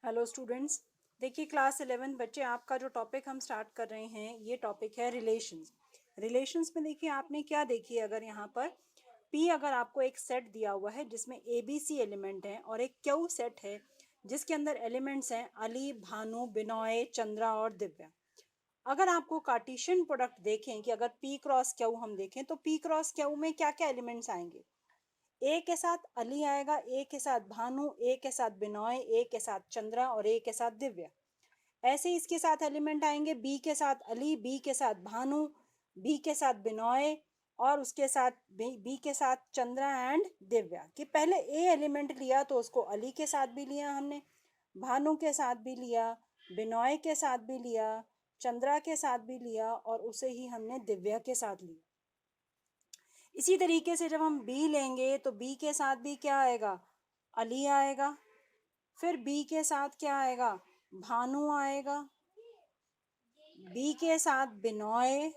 Hello students. देखिए class 11 बच्चे, आपका जो टॉपिक हम स्टार्ट कर रहे हैं ये टॉपिक है रिलेशंस। रिलेशंस में देखिए आपने क्या देखिए, अगर यहाँ पर P अगर आपको एक सेट दिया हुआ है जिसमें ABC एलिमेंट है और एक Q सेट है जिसके अंदर एलिमेंट्स हैं अली, भानु, बिनॉय, चंद्रा और दिव्या। अगर आपको कार्टेशियन प्रोडक्ट देखें कि अगर P क्रॉस Q हम देखें तो P क्रॉस Q में क्या क्या एलिमेंट्स आएंगे। ए के साथ अली आएगा, ए के साथ भानु, ए के साथ बिनॉय, ए के साथ चंद्रा और ए के साथ दिव्या। ऐसे इसके साथ एलिमेंट आएंगे बी के साथ अली, बी के साथ भानु, बी के साथ बिनॉय और उसके साथ बी के साथ चंद्रा एंड दिव्या। कि पहले ए एलिमेंट लिया तो उसको अली के साथ भी लिया हमने, भानु के साथ भी लिया, बिनॉय के साथ भी लिया, चंद्रा के साथ भी लिया और उसे ही हमने दिव्या के साथ लिया। इसी तरीके से जब हम बी लेंगे तो बी के साथ भी क्या आएगा, अली आएगा। फिर बी के साथ क्या आएगा, भानु आएगा। बी के साथ बिनॉय,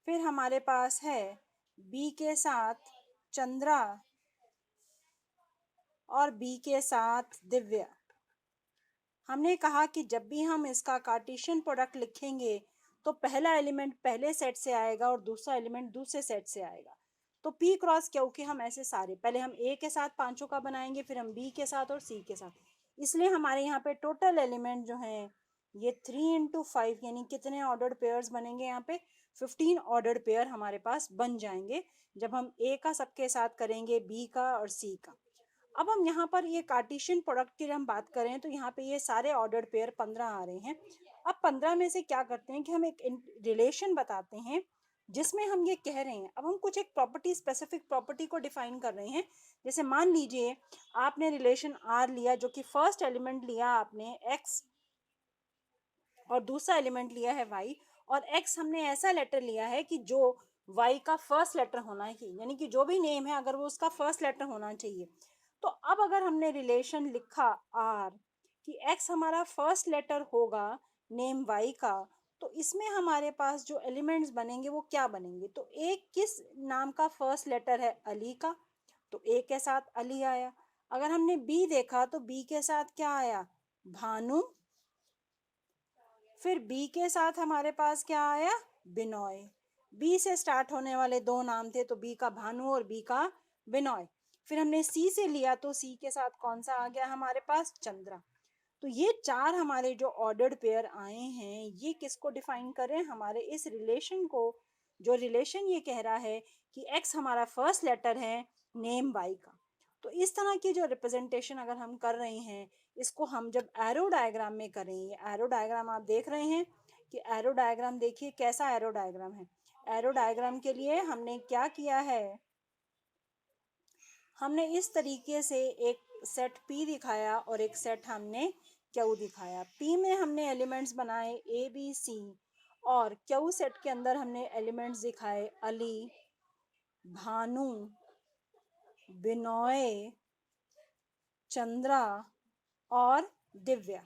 फिर हमारे पास है बी के साथ चंद्रा और बी के साथ दिव्या। हमने कहा कि जब भी हम इसका कार्टेशियन प्रोडक्ट लिखेंगे तो पहला एलिमेंट पहले सेट से आएगा और दूसरा एलिमेंट दूसरे सेट से आएगा। तो P क्रॉस क्योंकि हम ऐसे सारे पहले हम A के साथ पांचों का बनाएंगे, फिर हम B के साथ और C के साथ, इसलिए हमारे यहाँ पे टोटल एलिमेंट जो हैं ये 3 into 5 यानी कितने ऑर्डर्ड पेयर्स बनेंगे, यहाँ पे 15 ऑर्डर्ड पेयर हमारे पास बन जाएंगे जब हम A का सबके साथ करेंगे, B का और C का। अब हम यहाँ पर ये कार्टेशियन प्रोडक्ट की हम बात करें तो यहाँ पे ये सारे ऑर्डर्ड पेयर 15 आ रहे हैं। अब 15 में से क्या करते हैं कि हम एक रिलेशन बताते हैं जिसमें हम ये कह रहे हैं, अब हम कुछ एक प्रॉपर्टी, स्पेसिफिक प्रॉपर्टी को डिफाइन कर रहे हैं। जैसे मान लीजिए आपने रिलेशन आर लिया जो कि फर्स्ट एलिमेंट लिया आपने एक्स और दूसरा एलिमेंट लिया है वाई, और एक्स हमने ऐसा लेटर लिया है कि जो वाई का फर्स्ट लेटर होना चाहिए, यानी कि जो भी नेम है अगर वो उसका फर्स्ट लेटर होना चाहिए। तो अब अगर हमने रिलेशन लिखा आर कि एक्स हमारा फर्स्ट लेटर होगा नेम वाई का, तो इसमें हमारे पास जो एलिमेंट्स बनेंगे वो क्या बनेंगे। तो एक किस नाम का फर्स्ट लेटर है, अली का, तो ए के साथ अली आया। अगर हमने बी देखा तो बी के साथ क्या आया, भानु। फिर बी के साथ हमारे पास क्या आया, बिनॉय। बी से स्टार्ट होने वाले दो नाम थे तो बी का भानु और बी का बिनॉय। फिर हमने सी से लिया तो सी के साथ कौन सा आ गया हमारे पास, चंद्रा। तो ये चार हमारे जो ऑर्डर्ड पेयर आए हैं ये किसको डिफाइन कर रहे हैं, हमारे इस रिलेशन को। जो रिलेशन ये कह रहा है कि एक्स हमारा फर्स्ट लेटर है नेम वाई का। तो इस तरह की जो रिप्रेजेंटेशन अगर हम कर रहे हैं, इसको हम जब एरो डायग्राम में करें, ये एरो डायग्राम आप देख रहे हैं कि एरो डायग्राम देखिए कैसा एरो डायग्राम है। एरो डायग्राम के लिए हमने क्या किया है, हमने इस तरीके से एक सेट P दिखाया और एक सेट हमने Q दिखाया। P में हमने एलिमेंट्स बनाए A B C और Q सेट के अंदर हमने एलिमेंट्स दिखाए अली, भानु, बिनॉय, चंद्रा और दिव्या।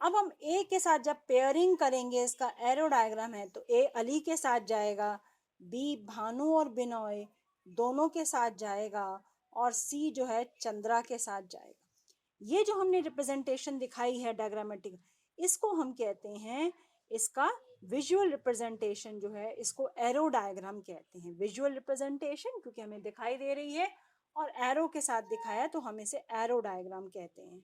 अब हम ए के साथ जब पेयरिंग करेंगे, इसका एरो डायग्राम है तो ए अली के साथ जाएगा, बी भानु और बिनॉय दोनों के साथ जाएगा और सी जो है चंद्रा के साथ जाएगा। ये जो हमने रिप्रेजेंटेशन दिखाई है डायग्रामेटिक, इसको हम कहते हैं, इसका विजुअल रिप्रेजेंटेशन जो है इसको एरो डायग्राम कहते हैं। विजुअल रिप्रेजेंटेशन क्योंकि हमें दिखाई दे रही है और एरो के साथ दिखाया तो हम इसे एरो डायग्राम कहते हैं।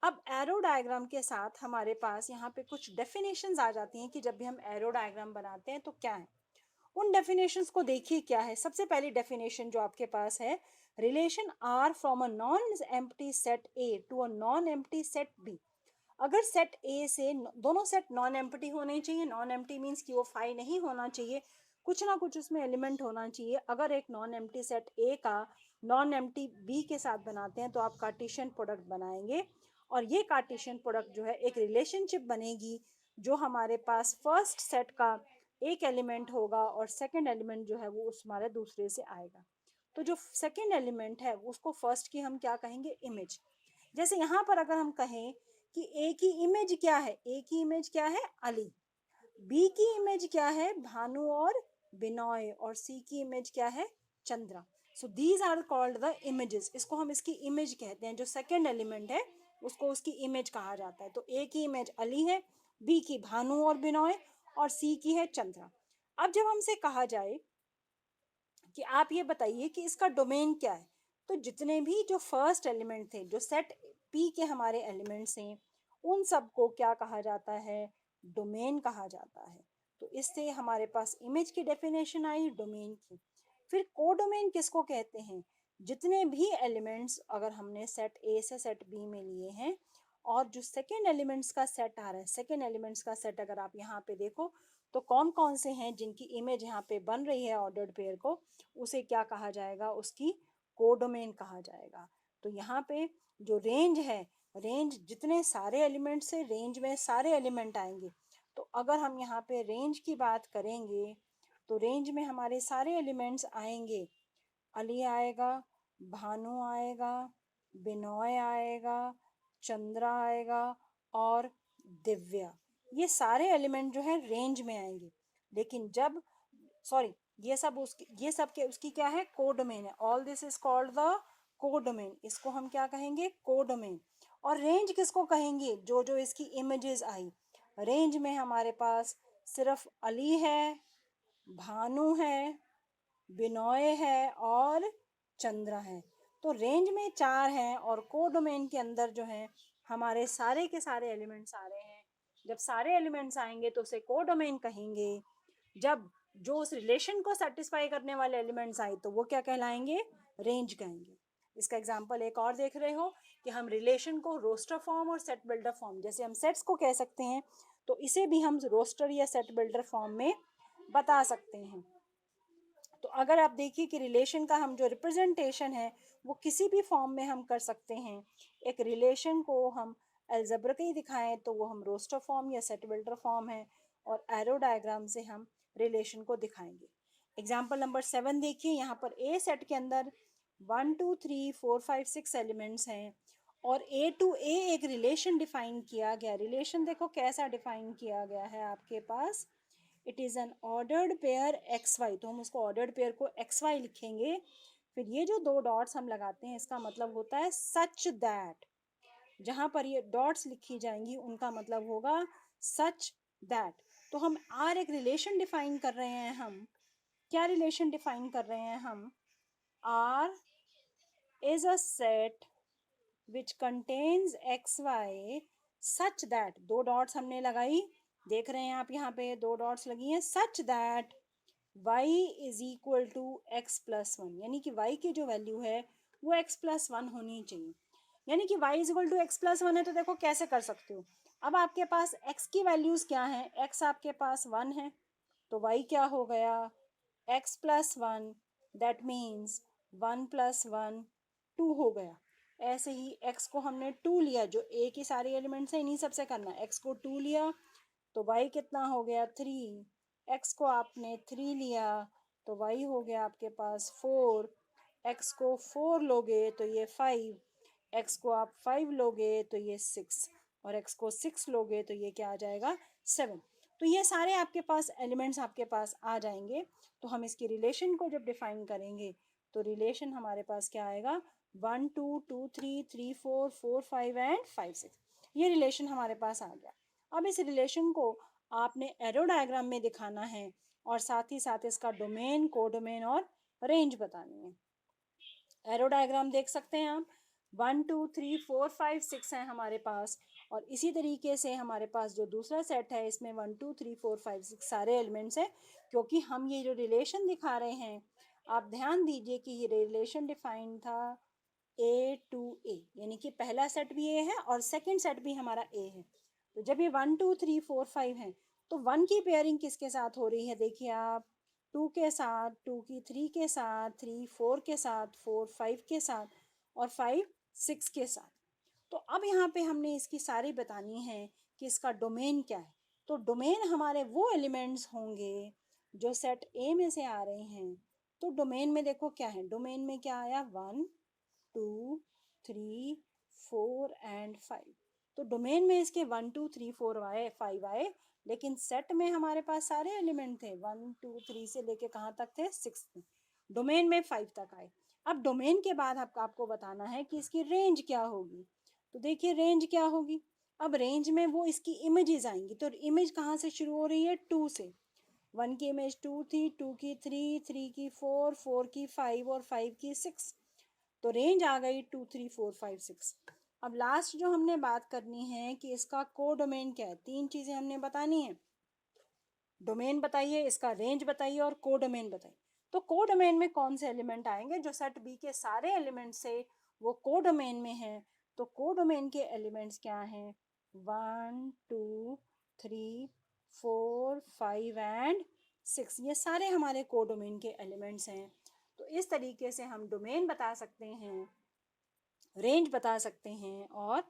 अब एरो डायग्राम के साथ हमारे पास यहाँ पे कुछ डेफिनेशंस आ जाती हैं कि जब भी हम एरो डायग्राम बनाते हैं तो क्या है। उन डेफिनेशंस को देखिए क्या है। सबसे पहली डेफिनेशन जो आपके पास है, relation R from a non empty set A to a non empty set B. अगर सेट ए से दोनों सेट नॉन एम्प्टी होने चाहिए, नॉन एम्प्टी मीन्स कि वो फाई नहीं होना चाहिए, कुछ ना कुछ उसमें एलिमेंट होना चाहिए। अगर एक नॉन एम्प्टी सेट ए का नॉन एम्प्टी बी के साथ बनाते हैं तो आप कार्टेशियन प्रोडक्ट बनाएंगे और ये कार्टेशियन प्रोडक्ट जो है एक रिलेशनशिप बनेगी जो हमारे पास फर्स्ट सेट का एक एलिमेंट होगा और सेकंड एलिमेंट जो है वो उस हमारे दूसरे से आएगा। तो जो सेकंड एलिमेंट है उसको फर्स्ट की हम क्या कहेंगे, इमेज। जैसे यहाँ पर अगर हम कहें कि ए की इमेज क्या है, ए की इमेज क्या है, अली। बी की इमेज क्या है, भानु और बिनॉय। और सी की इमेज क्या है, Chandra. So these are called the images, इसको हम इसकी इमेज कहते हैं, जो सेकेंड एलिमेंट है उसको उसकी इमेज कहा जाता है। तो ए की इमेज अली है, बी की भानु और बिनोय, और सी की है चंद्रा। अब जब हमसे कहा जाए कि आप ये बताइए कि इसका डोमेन क्या है, तो जितने भी जो फर्स्ट एलिमेंट थे, जो सेट पी के हमारे एलिमेंट्स हैं, उन सबको क्या कहा जाता है, डोमेन कहा जाता है। तो इससे हमारे पास इमेज की डेफिनेशन आई डोमेन की। फिर कोडोमेन किसको कहते हैं, जितने भी एलिमेंट्स अगर हमने सेट ए से सेट बी में लिए हैं, और जो सेकेंड एलिमेंट्स का सेट आ रहा है, सेकेंड एलिमेंट्स का सेट अगर आप यहाँ पे देखो तो कौन कौन से हैं जिनकी इमेज यहाँ पे बन रही है ऑर्डर्ड पेयर को, उसे क्या कहा जाएगा, उसकी कोडोमेन कहा जाएगा। तो यहाँ पे जो रेंज है, रेंज जितने सारे एलिमेंट से रेंज में सारे एलिमेंट आएंगे। तो अगर हम यहाँ पे रेंज की बात करेंगे तो रेंज में हमारे सारे एलिमेंट्स आएंगे, अली आएगा, भानु आएगा, बिनोय आएगा, चंद्रा आएगा और दिव्या, ये सारे एलिमेंट जो है रेंज में आएंगे। लेकिन जब सॉरी, ये सब के उसकी क्या है, कोडोमेन है। All this is called the codomain, इसको हम क्या कहेंगे, कोडोमेन। और रेंज किसको कहेंगे, जो जो इसकी इमेजेस आई। रेंज में हमारे पास सिर्फ अली है, भानु है, बिनोय है और चंद्रा है। तो रेंज में 4 हैं और कोडोमेन के अंदर जो है हमारे सारे के सारे एलिमेंट्स आ रहे हैं। जब सारे एलिमेंट्स आएंगे तो उसे कोडोमेन कहेंगे। जब जो उस रिलेशन को सेटिस्फाई करने वाले एलिमेंट्स आए तो वो क्या कहलाएंगे, रेंज कहेंगे। इसका एग्जांपल एक और देख रहे हो कि हम रिलेशन को रोस्टर फॉर्म और सेट बिल्डर फॉर्म, जैसे हम सेट्स को कह सकते हैं तो इसे भी हम रोस्टर या सेट बिल्डर फॉर्म में बता सकते हैं। तो अगर आप देखिए कि रिलेशन का हम जो रिप्रेजेंटेशन है वो किसी भी फॉर्म में हम कर सकते हैं। एक रिलेशन को हम एल्जेब्रिकली दिखाएं तो वो हम रोस्टर फॉर्म या सेट बिल्डर फॉर्म है, और एरो डायग्राम से हम रिलेशन को दिखाएंगे। एग्जाम्पल नंबर 7 देखिए, यहाँ पर ए सेट के अंदर 1 2 3 4 5 6 एलिमेंट्स हैं और ए टू ए एक रिलेशन डिफाइन किया गया। रिलेशन देखो कैसा डिफाइन किया गया है आपके पास, it is an ordered pair x y, तो हम उसको ऑर्डर्ड पेयर को एक्स वाई लिखेंगे। फिर ये जो दो डॉट्स हम लगाते हैं इसका मतलब होता है सच दैट, जहां पर ये डॉट्स लिखी जाएंगी उनका मतलब होगा सच दैट। तो हम आर एक रिलेशन डिफाइन कर रहे हैं, हम क्या रिलेशन डिफाइन कर रहे हैं, हम R is a set which contains x y such that, दो डॉट्स हमने लगाई, देख रहे हैं आप यहाँ पे दो डॉट्स लगी हैं, such that y is equal to x plus one, यानी कि y की जो वैल्यू है वो x प्लस वन होनी चाहिए। यानी कि y is equal to x plus one है तो देखो कैसे कर सकते हो। अब आपके पास x की वैल्यूज क्या है, x आपके पास वन है तो y क्या हो गया, x plus one, that means one plus one two हो गया। ऐसे ही x को हमने टू लिया, जो a की सारी एलिमेंट्स है इन्हीं सबसे करना है, x को टू लिया तो y कितना हो गया थ्री, x को आपने थ्री लिया तो y हो गया आपके पास फोर, x को फोर लोगे तो ये फाइव, x को आप फाइव लोगे तो ये सिक्स, और x को सिक्स लोगे तो ये क्या आ जाएगा, सेवन। तो ये सारे आपके पास एलिमेंट्स आपके पास आ जाएंगे। तो हम इसकी रिलेशन को जब डिफाइन करेंगे तो रिलेशन हमारे पास क्या आएगा, one two two three three four four five and five six, ये रिलेशन हमारे पास आ गया। अब इस रिलेशन को आपने एरो डायग्राम में दिखाना है और साथ ही साथ इसका डोमेन, कोडोमेन और रेंज बतानी है। एरो डायग्राम देख सकते हैं आप, one two three four five six है हमारे पास, और इसी तरीके से हमारे पास जो दूसरा सेट है इसमें one two three four five six सारे एलिमेंट्स हैं। क्योंकि हम ये जो रिलेशन दिखा रहे हैं, आप ध्यान दीजिए कि ये रिलेशन डिफाइन था ए टू ए, यानी कि पहला सेट भी ए है और सेकंड सेट भी हमारा ए है। तो जब ये one two three four five है तो वन की पेयरिंग किसके साथ हो रही है, देखिए आप, टू के साथ, टू की थ्री के साथ, थ्री फोर के साथ, फोर फाइव के साथ और फाइव सिक्स के साथ। तो अब यहाँ पे हमने इसकी सारी बतानी है कि इसका डोमेन क्या है। तो डोमेन हमारे वो एलिमेंट्स होंगे जो सेट ए में से आ रहे हैं। तो डोमेन में देखो क्या है, डोमेन में क्या आया, one two three four and five. तो डोमेन में इसके वन टू थ्री फोर आए, फाइव आए, लेकिन सेट में हमारे पास सारे एलिमेंट थे, वन टू थ्री से लेके कहाँ तक थे, सिक्स में, डोमेन में फाइव तक आए। अब डोमेन के बाद आपको बताना है कि इसकी रेंज क्या होगी। तो देखिए रेंज क्या होगी। अब रेंज में वो इसकी इमेजेस आएंगी, तो इमेज कहाँ से शुरू हो रही है, 2 से। 1 की इमेज 2 थी, 2 की 3, 3 की 4, 4 की 5 और 5 की 6। तो रेंज आ गई 2, 3, 4, 5, 6। अब लास्ट जो हमने बात करनी है कि इसका कोडोमेन क्या है। 3 चीजें हमने बतानी है, डोमेन बताइए, इसका रेंज बताइए और कोडोमेन बताइए। तो कोडोमेन में कौन से एलिमेंट आएंगे, जो सेट बी के सारे एलिमेंट से वो कोडोमेन में है। तो कोडोमेन के एलिमेंट्स क्या हैं, 1, 2, 3, 4, 5 एंड 6, ये सारे हमारे कोडोमेन के एलिमेंट्स हैं। तो इस तरीके से हम डोमेन बता सकते हैं, रेंज बता सकते हैं और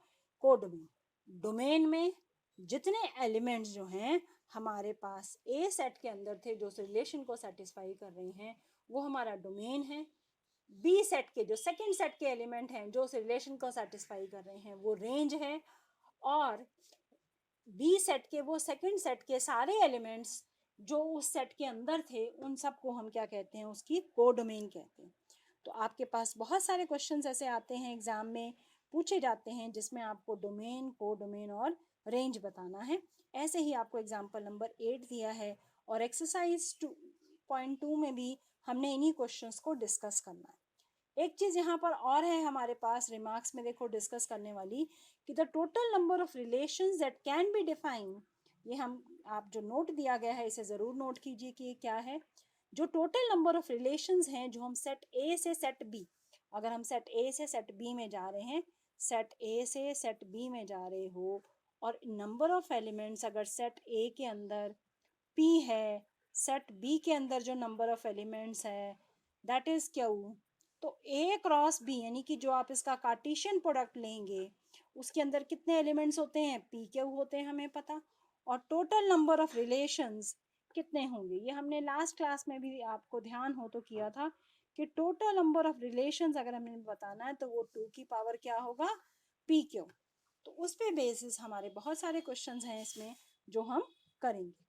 कोडोमेन। डोमेन में जितने एलिमेंट्स जो हैं हमारे पास ए सेट के अंदर थे, जो उस रिलेशन को सेटिस्फाई कर रहे हैं, वो हमारा डोमेन है। बी सेट के जो सेकंड सेट के एलिमेंट हैं जो उस रिलेशन को सेटिस्फाई कर रहे हैं, वो रेंज है। और बी सेट के वो सेकंड सेट के सारे एलिमेंट्स जो उस सेट के अंदर थे, उन सबको हम क्या कहते हैं, उसकी कोडोमेन कहते हैं। तो आपके पास बहुत सारे क्वेश्चंस ऐसे आते हैं एग्जाम में, पूछे जाते हैं, जिसमें आपको डोमेन, कोडोमेन और रेंज बताना है। ऐसे ही आपको एग्जाम्पल नंबर 8 दिया है और एक्सरसाइज 2.2 में भी हमने इन्हीं क्वेश्चंस को डिस्कस करना है। एक चीज यहाँ पर और है हमारे पास रिमार्क्स में, देखो डिस्कस करने वाली, कि the total number of relations that can be define. ये हम, आप जो नोट दिया गया है इसे जरूर नोट कीजिए कि ये क्या है। जो टोटल नंबर ऑफ रिलेशंस हैं जो हम सेट ए से सेट बी, अगर हम सेट ए से सेट बी में जा रहे हैं, सेट ए से सेट बी में जा रहे हो, और नंबर ऑफ एलिमेंट्स अगर सेट ए के अंदर पी है, सेट बी के अंदर जो नंबर ऑफ एलिमेंट्स है दैट इज क्यू। तो ए क्रॉस बी यानी कि जो आप इसका कार्टेशियन प्रोडक्ट लेंगे, उसके अंदर कितने एलिमेंट्स होते हैं, पी क्यू होते हैं हमें पता। और टोटल नंबर ऑफ रिलेशंस कितने होंगे, ये हमने लास्ट क्लास में भी आपको ध्यान हो तो किया था कि टोटल नंबर ऑफ रिलेशंस अगर हमें बताना है तो वो 2 की पावर क्या होगा, पी क्यू। तो उस पे बेसिस हमारे बहुत सारे क्वेश्चंस हैं इसमें जो हम करेंगे।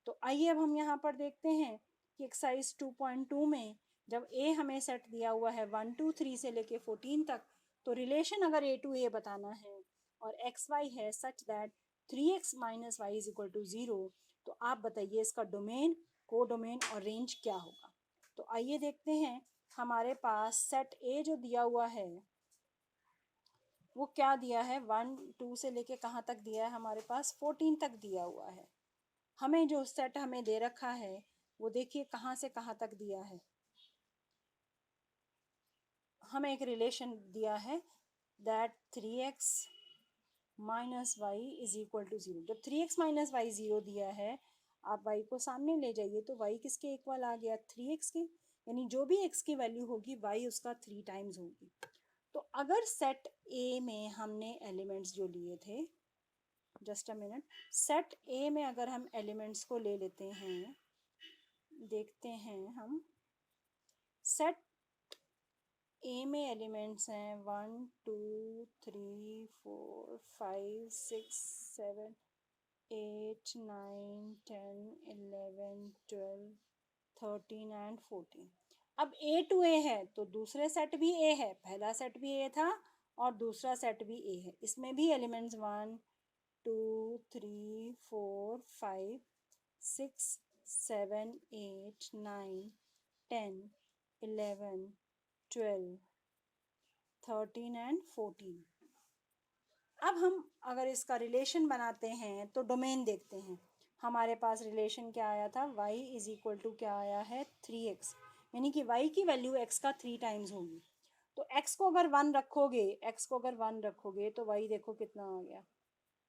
तो आइए अब हम यहाँ पर देखते हैं कि एक्सरसाइज 2.2 में जब ए हमें सेट दिया हुआ है 1, 2, 3 से लेके 14 तक, तो रिलेशन अगर ए टू ए बताना है और एक्स वाई है such that 3x minus y is equal to 0, तो आप बताइए इसका डोमेन, कोडोमेन और रेंज क्या होगा। तो आइए देखते हैं, हमारे पास सेट ए जो दिया हुआ है वो क्या दिया है, 1, 2 से लेके कहाँ तक दिया है, हमारे पास 14 तक दिया हुआ है। हमें जो सेट हमें दे रखा है वो देखिए कहाँ से कहाँ तक दिया है। हमें एक रिलेशन दिया है that 3x minus y is equal to 0। जब 3x माइनस वाई 0 दिया है, आप y को सामने ले जाइए तो y किसके इक्वल आ गया, 3x के। यानी जो भी x की वैल्यू होगी y उसका 3 टाइम्स होगी। तो अगर सेट a में हमने एलिमेंट्स जो लिए थे, just a minute, set a में अगर हम एलिमेंट्स को ले लेते हैं, देखते हैं हम, सेट ए में एलिमेंट्स हैं 1, 2, 3, 4, 5, 6, 7, 8, 9, 10, 11, 12, 13 एंड 14। अब ए टू ए है तो दूसरे सेट भी ए है, पहला सेट भी ए था और दूसरा सेट भी ए है, इसमें भी एलिमेंट्स 1, 2, 3, 4, 5, 6, 7, 8, 9, 10, 11, 12, 13 एंड 14। अब हम अगर इसका रिलेशन बनाते हैं तो डोमेन देखते हैं। हमारे पास रिलेशन क्या आया था, y इज इक्वल टू क्या आया है, 3x, यानी कि y की वैल्यू x का 3 टाइम्स होगी। तो x को अगर 1 रखोगे, x को अगर 1 रखोगे तो y देखो कितना आ गया,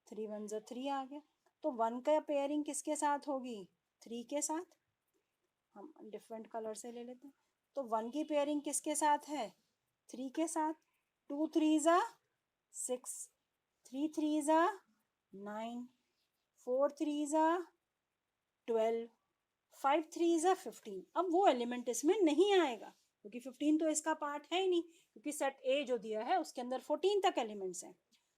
3 1 जा 3 आ गया। तो 1 का पेयरिंग किसके साथ होगी, 3 के साथ। हम डिफरेंट कलर से ले लेते हैं। तो 1 की पेयरिंग किसके साथ है, 3 के साथ। 2 3 जा 6, 3 3 जा 9, 4 3 जा 12, 5 3 जा 15। अब वो एलिमेंट इसमें नहीं आएगा क्योंकि 15 तो इसका पार्ट है ही नहीं, क्योंकि सेट ए जो दिया है उसके अंदर 14 तक एलिमेंट्स हैं।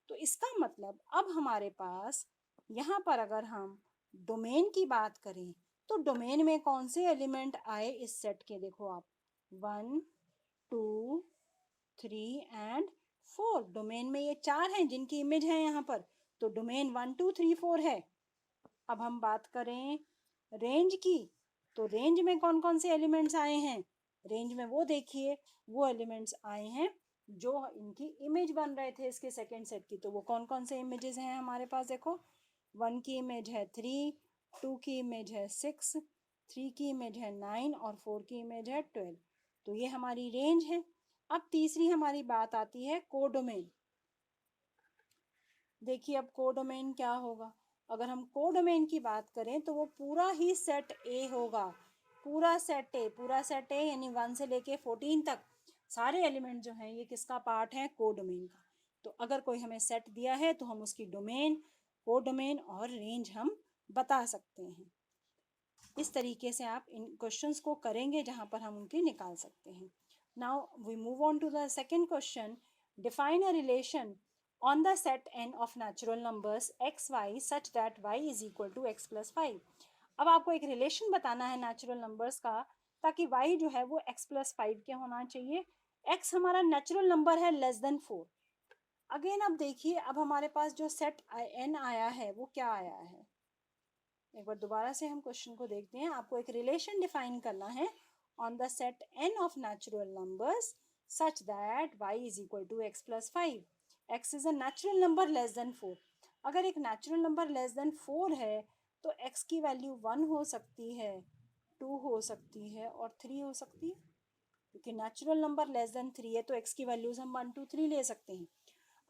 तो इसका मतलब अब हमारे पास यहाँ पर अगर हम डोमेन की बात करें तो डोमेन में कौन से एलिमेंट आए इस सेट के, देखो आप 1, 2 3 एंड 4। डोमेन में ये 4 हैं जिनकी इमेज है यहाँ पर, तो डोमेन 1 2 3 4 है। अब हम बात करें रेंज की, तो रेंज में कौन कौन से एलिमेंट्स आए हैं? रेंज में वो देखिए, वो एलिमेंट्स आए हैं जो इनकी इमेज बन रहे थे इसके सेकंड सेट की। तो वो कौन कौन से इमेजेस हैं हमारे पास? देखो, 1 की इमेज है 3, 2 की इमेज है 6, 3 की इमेज है 9 और 4 की इमेज है 12। तो ये हमारी रेंज है। अब तीसरी हमारी बात आती है कोडोमेन। देखिए अब कोडोमेन क्या होगा? अगर हम कोडोमेन की बात करें तो वो पूरा ही सेट ए होगा। पूरा सेट ए, पूरा सेट ए यानी 1 से लेके 14 तक सारे एलिमेंट जो हैं ये किसका पार्ट है? कोडोमेन का। तो अगर कोई हमें सेट दिया है तो हम उसकी डोमेन, कोडोमेन और रेंज हम बता सकते हैं। इस तरीके से आप इन क्वेश्चंस को करेंगे जहां पर हम उनकी निकाल सकते हैं। Now we move on to the second question. Define a relation on the set n of natural numbers x y such that y is equal to x plus 5। अब आपको एक रिलेशन बताना है नेचुरल नंबर्स का, ताकि y जो है वो x plus 5 के होना चाहिए। x हमारा नेचुरल नंबर है लेस देन 4। अगेन अब देखिए, अब हमारे पास जो सेट n आया है वो क्या आया है? एक बार दोबारा से हम क्वेश्चन को देखते हैं। आपको एक रिलेशन डिफाइन करना है on the set n of natural numbers such that y is equal to x plus 5। x is a natural number less than 4। अगर एक नेचुरल नंबर लेस देन 4 है तो x की वैल्यू 1 हो सकती है, 2 हो सकती है और 3 हो सकती है। क्योंकि नेचुरल नंबर लेस देन 3 है तो x की वैल्यूज हम 1 2 3 ले सकते हैं।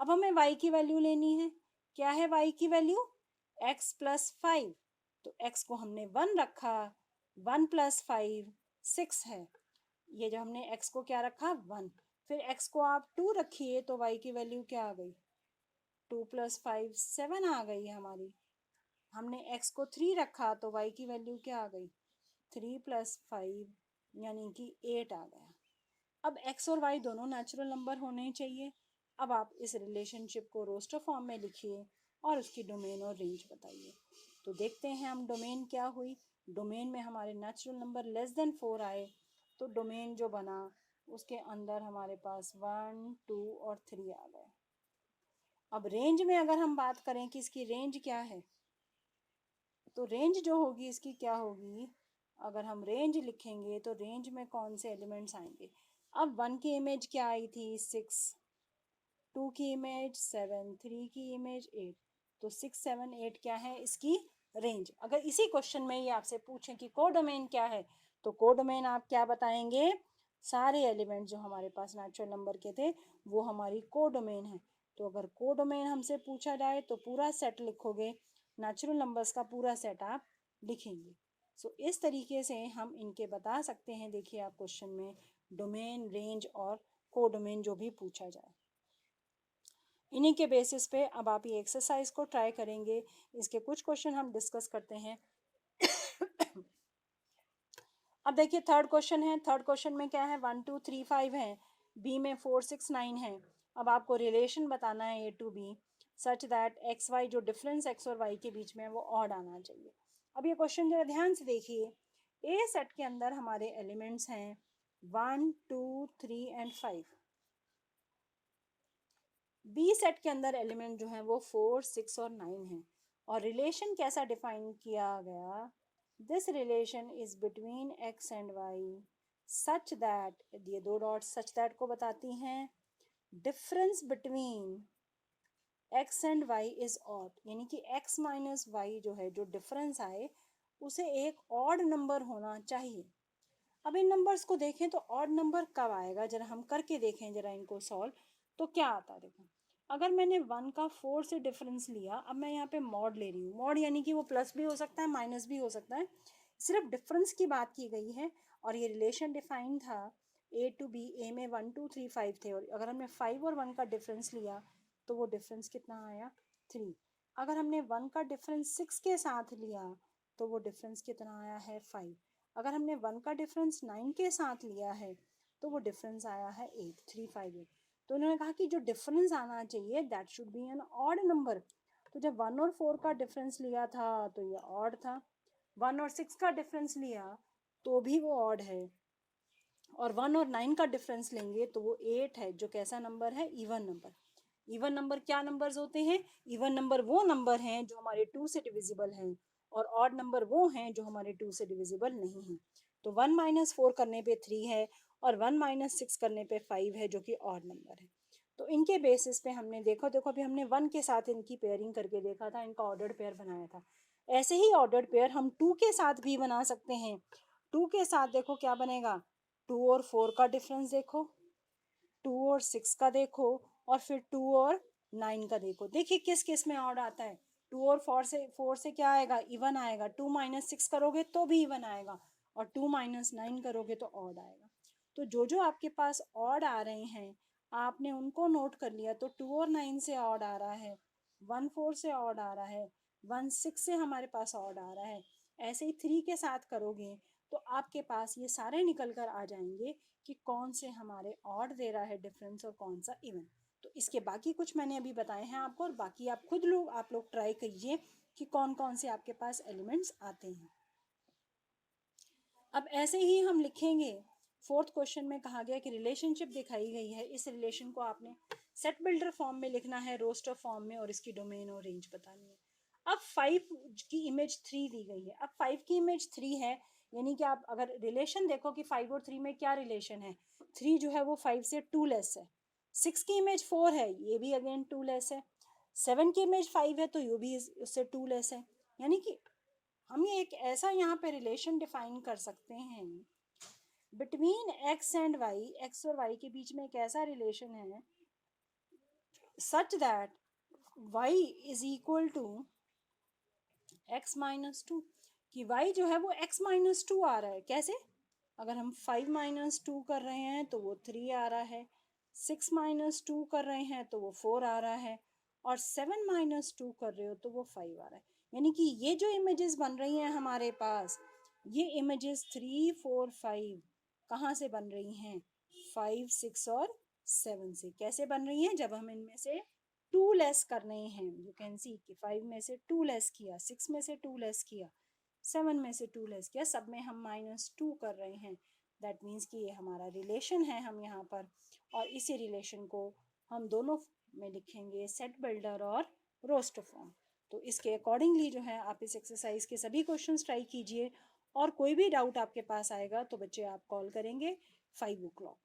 अब हमें y की वैल्यू लेनी है। क्या है y की वैल्यू? x plus 5। तो x को हमने 1 रखा, 1 प्लस 5 6 है। ये जो हमने x को क्या रखा? 1। फिर x को आप 2 रखिए तो y की वैल्यू क्या आ गई? 2 प्लस 5 7 आ गई हमारी। हमने x को 3 रखा तो y की वैल्यू क्या आ गई? 3 प्लस 5 यानी कि 8 आ गया। अब x और y दोनों नेचुरल नंबर होने चाहिए। अब आप इस रिलेशनशिप को रोस्टर फॉर्म में लिखिए और उसकी डोमेन और रेंज बताइए। तो देखते हैं हम डोमेन क्या हुई। डोमेन में हमारे नेचुरल नंबर लेस देन 4 आए, तो डोमेन जो बना उसके अंदर हमारे पास 1 2 और 3 आ गए। अब रेंज में अगर हम बात करें कि इसकी रेंज क्या है, तो रेंज जो होगी इसकी क्या होगी? अगर हम रेंज लिखेंगे तो रेंज में कौन से एलिमेंट्स आएंगे? अब 1 की इमेज क्या आई थी? 6, 2 की इमेज 7, 3 की इमेज 8। तो 6 7 8 क्या है इसकी रेंज? अगर इसी क्वेश्चन में ये आपसे पूछें कि कोडोमेन क्या है, तो कोडोमेन आप क्या बताएंगे? सारे एलिमेंट जो हमारे पास नेचुरल नंबर के थे वो हमारी कोडोमेन है। तो अगर कोडोमेन हमसे पूछा जाए तो पूरा सेट लिखोगे, नेचुरल नंबर्स का पूरा सेट आप लिखेंगे। सो इस तरीके से हम इनके बता सकते हैं। देखिए आप क्वेश्चन में डोमेन, रेंज और कोडोमेन जो भी पूछा जाए, इन्हीं के बेसिस पे अब आप ये एक्सरसाइज को ट्राई करेंगे। इसके कुछ क्वेश्चन हम डिस्कस करते हैं। अब देखिए थर्ड क्वेश्चन है। थर्ड क्वेश्चन में क्या है? 1 2 3 5 है, बी में 4 6 9 है। अब आपको रिलेशन बताना है A to B such that x y, जो डिफरेंस एक्स और वाई के बीच में है वो ऑड आना चाहिए। अब ये क्वेश्चन जरा ध्यान से देखिए। ए सेट के अंदर हमारे एलिमेंट्स हैं 1 2 3 एंड 5। बी सेट के अंदर एलिमेंट जो है वो 4 6 और 9 है। और रिलेशन कैसा डिफाइन किया गया? This relation is between x and y such that, ये दो डॉट्स सच दैट को बताती हैं, difference between x and y is odd, यानी कि एक्स माइनस वाई जो है, जो डिफरेंस आए उसे एक ऑड नंबर होना चाहिए। अब इन नंबर्स को देखें तो ऑड नंबर कब आएगा, जरा हम करके देखें जरा इनको सॉल्व। तो क्या आता है देखो, अगर मैंने 1 का 4 से डिफरेंस लिया, अब मैं यहाँ पे मॉड ले रही हूँ। मॉड यानी कि वो प्लस भी हो सकता है माइनस भी हो सकता है, सिर्फ डिफरेंस की बात की गई है। और ये रिलेशन डिफाइन था ए टू बी। ए में 1 2 3 5 थे, और अगर हमने 5 और 1 का डिफरेंस लिया तो वो डिफरेंस कितना आया? 3। अगर हमने 1 का डिफरेंस 6 के साथ लिया तो वो डिफरेंस कितना आया है? 5। अगर हमने 1 का डिफरेंस 9 के साथ लिया है तो वो डिफरेंस आया है 8, 3 5 8। तो उन्होंने कहा कि जो डिफरेंस आना चाहिए that should be an odd number. तो जब 1 और 4 का डिफरेंस लिया था तो ये ऑड था, 1 और 6 का डिफरेंस लिया तो भी वो ऑड है, और 1 और 9 का डिफरेंस लेंगे तो वो 8 है, जो कैसा नंबर है, इवन नंबर। इवन नंबर क्या नंबर्स होते हैं? इवन नंबर वो नंबर हैं जो हमारे 2 से डिविजिबल हैं, और ऑड नंबर वो हैं जो हमारे 2 से डिविजिबल नहीं हैं। तो 1 माइनस 4 करने पे 3 है, और 1 माइनस 6 करने पे 5 है, जो कि ऑड नंबर है। तो इनके बेसिस पे हमने देखो देखो अभी हमने 1 के साथ इनकी पेयरिंग करके देखा था, इनका ऑर्डर्ड पेयर बनाया था। ऐसे ही ऑर्डर्ड पेयर हम 2 के साथ भी बना सकते हैं। 2 के साथ देखो क्या बनेगा, 2 और 4 का डिफरेंस देखो, 2 और 6 का देखो, और फिर 2 और 9 का देखो। देखिए किस किस में ऑड आता है। 2 और 4 से क्या आएगा, इवन आएगा। 2 माइनस 6 करोगे तो भी इवन आएगा, और 2 माइनस 9 करोगे तो ऑड आएगा। तो जो जो आपके पास ऑड आ रहे हैं आपने उनको नोट कर लिया। तो 2 और 9 से ऑड आ रहा है, 1 4 से ऑड आ रहा है, 1 6 से हमारे पास ऑड आ रहा है। ऐसे ही 3 के साथ करोगे तो आपके पास ये सारे निकल कर आ जाएंगे कि कौन से हमारे ऑड दे रहा है डिफरेंस और कौन सा इवन। तो इसके बाकी कुछ मैंने अभी बताए हैं आपको, और बाकी आप लोग ट्राई करिए कि कौन कौन से आपके पास एलिमेंट्स आते हैं। अब ऐसे ही हम लिखेंगे। फोर्थ क्वेश्चन में कहा गया कि रिलेशनशिप दिखाई गई है, इस रिलेशन को आपने सेट बिल्डर फॉर्म में लिखना है, रोस्टर फॉर्म में, और इसकी डोमेन और रेंज बतानी है। अब 5 की इमेज 3 दी गई है। अब 5 की इमेज 3 है, यानी कि आप अगर रिलेशन देखो कि 5 और 3 में क्या रिलेशन है, 3 जो है वो 5 से 2 लेस है। 6 की इमेज 4 है, ये भी अगेन 2 लेस है। 7 की इमेज 5 है, तो ये भी उससे 2 लेस है। यानी कि हम ये एक ऐसा यहाँ पे रिलेशन डिफाइन कर सकते हैं between x and y, x और वाई के बीच में एक ऐसा रिलेशन है such that y is equal to x minus two, कि वाई जो है वो एक्स माइनस टू आ रहा है। कैसे? अगर हम 5 माइनस टू कर रहे हैं तो वो 3 आ रहा है, 6 माइनस टू कर रहे हैं तो वो 4 आ रहा है, और 7 माइनस टू कर रहे हो तो वो 5 आ रहा है। यानी कि ये जो इमेजेस बन रही हैं हमारे पास, ये इमेजेस 3 4 5 कहाँ से बन रही हैं? 5 6 और 7 से। कैसे बन रही हैं? जब हम इनमें से 2 लेस करने हैं, यू कैन सी कि 5 में से 2 लेस किया, 6 में से 2 लेस किया, 7 में से 2 लेस किया, सब में हम -2 कर रहे हैं। दैट मीन्स कि ये हमारा रिलेशन है हम यहाँ पर, और इसी रिलेशन को हम दोनों में लिखेंगे सेट बिल्डर और रोस्टर फॉर्म। तो इसके अकॉर्डिंगली जो है आप इस एक्सरसाइज के सभी क्वेश्चंस ट्राई कीजिए, और कोई भी डाउट आपके पास आएगा तो बच्चे आप कॉल करेंगे 5 o'clock।